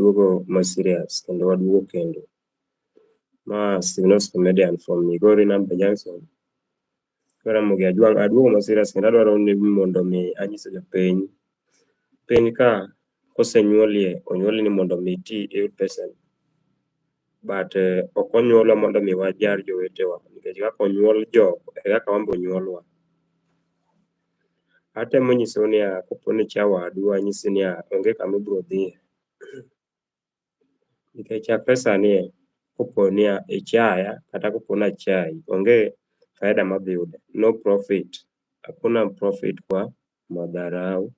waduogo ma serious kendo waduogo kendo. Ma Stephenos comedian from Migori Number Junction. Kora mogi aduogo ma serious kendo adwaro ni mondo mi anyise jopiny. Piny ka kosenyuolie, onyuoli ni mondo mi ti e pesa. But ok onyuolwa mondo mi wajar jowetewa, nikech kaka onyuol jogo e kaka wan be onyuolwa. Atemo nyisou niya, kopo ni cha wadu anyisi niya onge kama ibiro dhiye. Nikech chakre sani kopo niya ichaya kata kopo na chai, onge faida madhi yudo. No profit. Hakuna profit kwa mwenzio.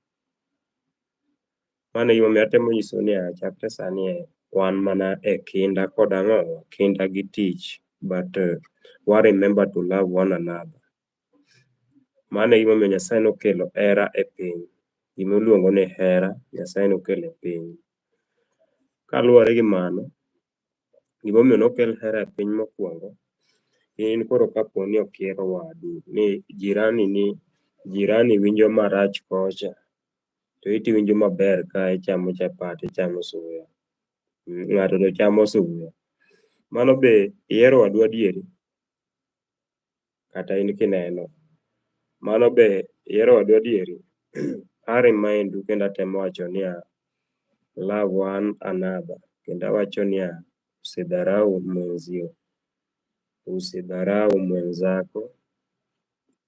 Mano gimomiyo atemo nyisou niya chakre sani wan mana e kinda kod ang'o, kinda gi tich, but wa remember to love one another. Mano e gimomiyo Nyasaye nokelo hera e piny. Gimiluongo ni hera Nyasaye nokelo e piny. Kaluwore gi mano, gimomiyo nokel hera e piny mokwongo, in koro kapo ni okiero wadu, ni jirani winjo marach kocha, to iti winjo maber ka ichamo chapat, ichamo suya. Ng'ato to chamo suya. Mano be ihero wadu adieri? Kata in kineno. Mano be ihero wadu adieri? I remind you kendo atemo wacho niya love one another. Kendo awacho niya usidharau mwenzio. Usidharau mwenzako.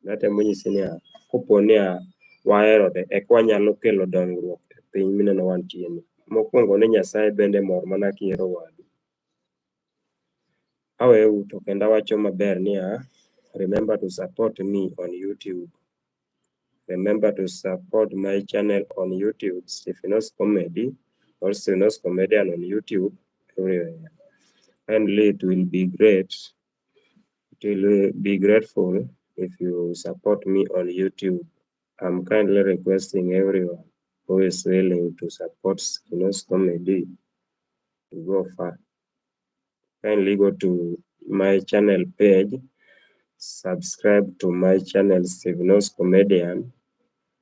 Natemo nyisi niya kopo niya waherore eka wanyalo kelo dongruok e piny mineno wantie ni. Mokwongo ni Nyasaye bende mor mana kihero wadu. Aweu to kendo awacho maber niya remember to support me on YouTube. Remember to support my channel on YouTube, Stephenos Comedy, or Stephenos Comedian on YouTube, everywhere. Kindly, it will be great. It will be grateful if you support me on YouTube. I'm kindly requesting everyone who is willing to support Stephenos Comedy to go far. Kindly go to my channel page, subscribe to my channel Stephenos Comedian.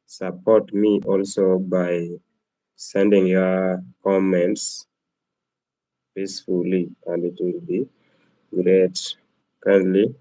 Support me also by sending your comments peacefully, and it will be great. Kindly